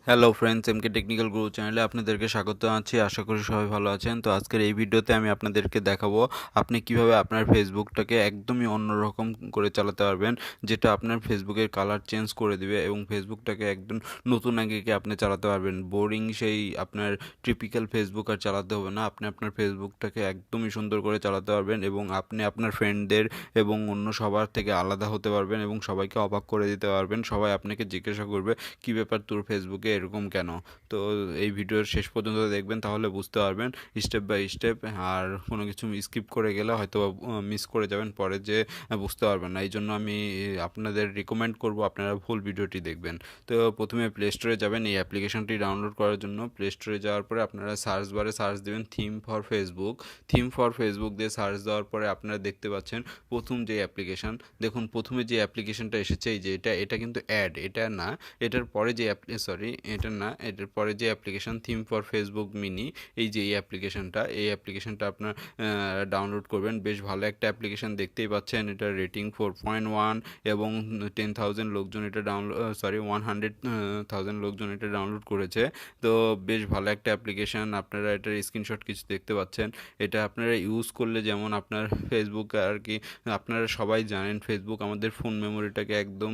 Hello friends, এমকে technical গুরু চ্যানেলে আপনাদেরকে স্বাগত জানাচ্ছি। আশা করি সবাই ভালো আছেন। তো আজকের এই ভিডিওতে আমি আপনাদেরকে দেখাবো আপনি কিভাবে আপনার ফেসবুকটাকে একদমই অন্যরকম করে চালাতে পারবেন, যেটা আপনার ফেসবুকের কালার চেঞ্জ করে দিবে এবং ফেসবুকটাকে একদম নতুন আঙ্গিকে আপনি চালাতে পারবেন। বোরিং সেই আপনার টিপিক্যাল ফেসবুক আর চালাতে হবে না। আপনি আপনার ফেসবুকটাকে একদমই সুন্দর করে চালাতে পারবেন এবং আপনি আপনার ফ্রেন্ডদের এবং অন্য সবার থেকে আলাদা হতে পারবেন এবং সবাইকে অবাক করে দিতে পারবেন। সবাই আপনাকে জিজ্ঞাসা করবে, কী ব্যাপার তোর ফেসবুকে এরকম কেন? তো এই ভিডিওর শেষ পর্যন্ত দেখবেন, তাহলে বুঝতে পারবেন স্টেপ বাই স্টেপ। আর কোনো কিছু স্কিপ করে গেলে হয়তো মিস করে যাবেন, পরে যে বুঝতে পারবেন না। এই জন্য আমি আপনাদের রিকমেন্ড করব আপনারা ফুল ভিডিওটি দেখবেন। তো প্রথমে প্লে স্টোরে যাবেন এই অ্যাপ্লিকেশনটি ডাউনলোড করার জন্য। প্লে স্টোরে যাওয়ার পরে আপনারা সার্চ বারে সার্চ দেবেন theme for Facebook. Theme for Facebook দিয়ে সার্চ দেওয়ার পরে আপনারা দেখতে পাচ্ছেন প্রথম যে অ্যাপ্লিকেশন। দেখুন প্রথমে যে অ্যাপ্লিকেশনটা এসেছে, এই যে এটা কিন্তু অ্যাড, এটা না। এটার পরে যে এটা না, এটার পরে যে application theme for Facebook mini, এই যে এই অ্যাপ্লিকেশনটা আপনার ডাউনলোড করবেন। বেশ ভালো একটা অ্যাপ্লিকেশন, দেখতেই পাচ্ছেন। এটার রেটিং 4.1 এবং 10,000 লোকজন এটা ডাউনলোড 100,000 লোকজন এটা ডাউনলোড করেছে। তো বেশ ভালো একটা অ্যাপ্লিকেশন। আপনারা এটার স্ক্রিনশট কিছু দেখতে পাচ্ছেন। এটা আপনারা ইউজ করলে যেমন আপনার ফেসবুক আর কি, আপনারা সবাই জানেন ফেসবুক আমাদের ফোন মেমোরিটাকে একদম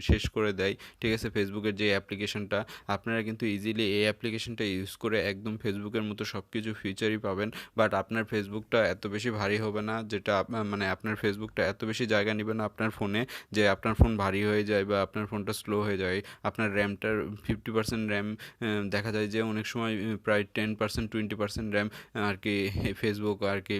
শেষ করে দেয়। ঠিক আছে, ফেসবুকের যে অ্যাপ্লিকেশনটা, আপনারা কিন্তু ইজিলি এই অ্যাপ্লিকেশনটা ইউজ করে একদম ফেসবুকের মতো সব কিছু ফিচারই পাবেন। বাট আপনার ফেসবুকটা এত বেশি ভারী হবে না, যেটা মানে আপনার ফেসবুকটা এত বেশি জায়গা নেবে না আপনার ফোনে যে আপনার ফোন ভারী হয়ে যায় বা আপনার ফোনটা স্লো হয়ে যায়। আপনার র্যামটার 50% র্যাম, দেখা যায় যে অনেক সময় প্রায় 10% 20% র্যাম আর কি ফেসবুক আর কি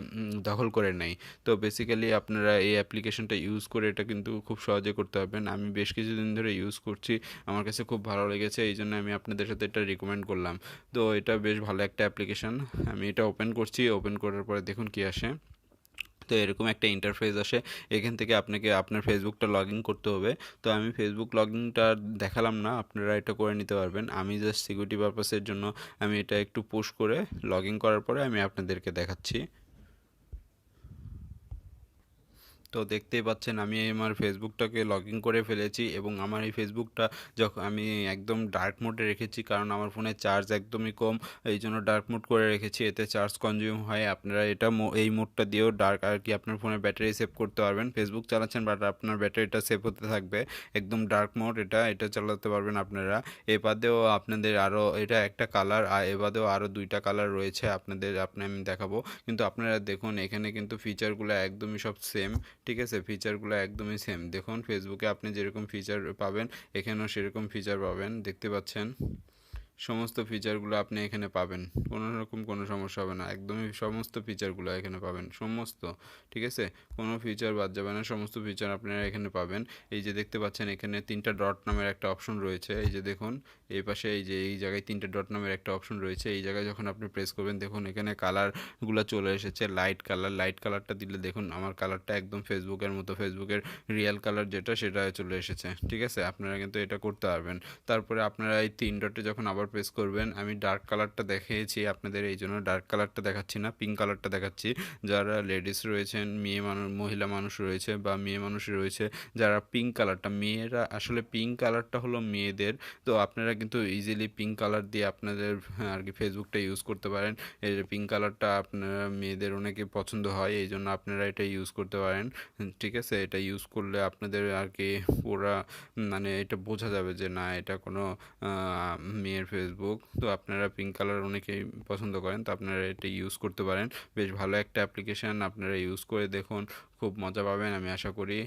দখল করে নেয়। তো বেসিক্যালি আপনারা এই অ্যাপ্লিকেশনটা ইউজ করে এটা কিন্তু খুব সহজে করতে পারবেন। আমি বেশ কিছুদিন ধরে ইউজ করছি, আমার কাছে খুব ভালো লেগেছে, এই জন্য আমি আপনাদের সাথে এটা রিকমেন্ড করলাম। তো এটা বেশ ভালো একটা অ্যাপ্লিকেশন। আমি এটা ওপেন করছি, ওপেন করার পরে দেখুন কি আসে। তো এরকম একটা ইন্টারফেস আসে। এখান থেকে আপনাকে আপনার ফেসবুকটা লগ ইন করতে হবে। তো আমি ফেসবুক লগ ইনটা দেখালাম না, আপনারা এটা করে নিতে পারবেন। আমি জাস্ট সিকিউরিটি পারপাসের জন্য আমি এটা একটু পুশ করে লগ ইন করার পরে আমি আপনাদেরকে দেখাচ্ছি। তো দেখতেই পাচ্ছেন আমি আমার ফেসবুকটাকে লগ ইন করে ফেলেছি এবং আমার এই ফেসবুকটা যখন আমি একদম ডার্ক মোডে রেখেছি, কারণ আমার ফোনে চার্জ একদমই কম, এই জন্য ডার্ক মোড করে রেখেছি, এতে চার্জ কনজিউম হয়। আপনারা এটা এই মোডটা দিয়েও ডার্ক আর কি আপনার ফোনে ব্যাটারি সেভ করতে পারবেন। ফেসবুক চালাচ্ছেন বাট আপনার ব্যাটারিটা সেভ হতে থাকবে। একদম ডার্ক মোড, এটা চালাতে পারবেন আপনারা। এ বাদেও আপনাদের আরও, এটা একটা কালার, আর এ বাদেও আরও দুইটা কালার রয়েছে আমি দেখাবো। কিন্তু আপনারা দেখুন এখানে কিন্তু ফিচারগুলো একদমই সব সেম। ঠিক আছে, ফিচারগুলো একদমই সেম। দেখুন ফেসবুকে আপনি যেরকম ফিচার পাবেন এখানেও সেরকম ফিচার পাবেন, দেখতে পাচ্ছেন। সমস্ত ফিচারগুলো আপনি এখানে পাবেন, কোনো রকম কোনো সমস্যা হবে না। একদমই সমস্ত ফিচারগুলো এখানে পাবেন, সমস্ত। ঠিক আছে, কোনো ফিচার বাদ যাবে না, সমস্ত ফিচার আপনারা এখানে পাবেন। এই যে দেখতে পাচ্ছেন এখানে 3টা ডট নামের একটা অপশন রয়েছে। এই যে দেখুন এই পাশে, এই যে এই জায়গায় 3টে ডট নামের একটা অপশন রয়েছে। এই জায়গায় যখন আপনি প্রেস করবেন দেখুন এখানে কালারগুলো চলে এসেছে। লাইট কালারটা দিলে দেখুন আমার কালারটা একদম ফেসবুকের মতো, ফেসবুকের রিয়েল কালার যেটা সেটা চলে এসেছে। ঠিক আছে, আপনারা কিন্তু এটা করতে পারবেন। তারপরে আপনারা এই 3 ডটে যখন আবার প্রেস করবেন, আমি ডার্ক কালারটা দেখিয়েছি আপনাদের, এই জন্য ডার্ক কালারটা দেখাচ্ছি না, পিঙ্ক কালারটা দেখাচ্ছি। যারা লেডিস রয়েছেন, মহিলা মানুষ রয়েছে বা মেয়ে মানুষ রয়েছে, যারা পিঙ্ক কালারটা, মেয়েরা আসলে পিঙ্ক কালারটা হলো মেয়েদের। তো আপনারা কিন্তু ইজিলি পিঙ্ক কালার দিয়ে আপনাদের আর কি ফেসবুকটা ইউজ করতে পারেন। এই পিঙ্ক কালারটা আপনারা মেয়েদের অনেকে পছন্দ হয়, এই জন্য আপনারা এটা ইউজ করতে পারেন। ঠিক আছে, এটা ইউজ করলে আপনাদের আর কি ওরা মানে এটা বোঝা যাবে যে না, এটা কোনো মেয়ের ফেসবুক। তো আপনারা পিঙ্ক কালার অনেকেই পছন্দ করেন, তো আপনারা এটা ইউজ করতে পারেন। বেশ ভালো একটা অ্যাপ্লিকেশান, আপনারা ইউজ করে দেখুন, খুব মজা পাবেন আমি আশা করি।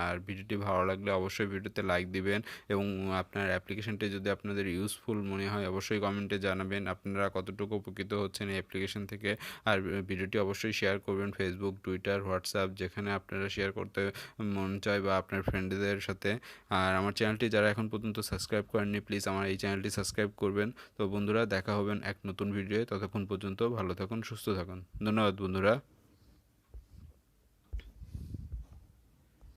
আর ভিডিওটি ভালো লাগলে অবশ্যই ভিডিওতে লাইক দিবেন এবং আপনার অ্যাপ্লিকেশানটি যদি আপনাদের ইউজফুল মনে হয় অবশ্যই কমেন্টে জানাবেন আপনারা কতটুকু উপকৃত হচ্ছেন এই অ্যাপ্লিকেশান থেকে। আর ভিডিওটি অবশ্যই শেয়ার করবেন ফেসবুক, টুইটার, হোয়াটসঅ্যাপ, যেখানে আপনারা শেয়ার করতে মন চায় বা আপনার ফ্রেন্ডদের সাথে। আর আমার চ্যানেলটি যারা এখন পর্যন্ত সাবস্ক্রাইব করেননি, প্লিজ আমার এই চ্যানেলটি সাবস্ক্রাইব করবেন। তো বন্ধুরা, দেখা হবেন এক নতুন ভিডিওয়ে, ততক্ষণ পর্যন্ত ভালো থাকুন, সুস্থ থাকুন। ধন্যবাদ বন্ধুরা।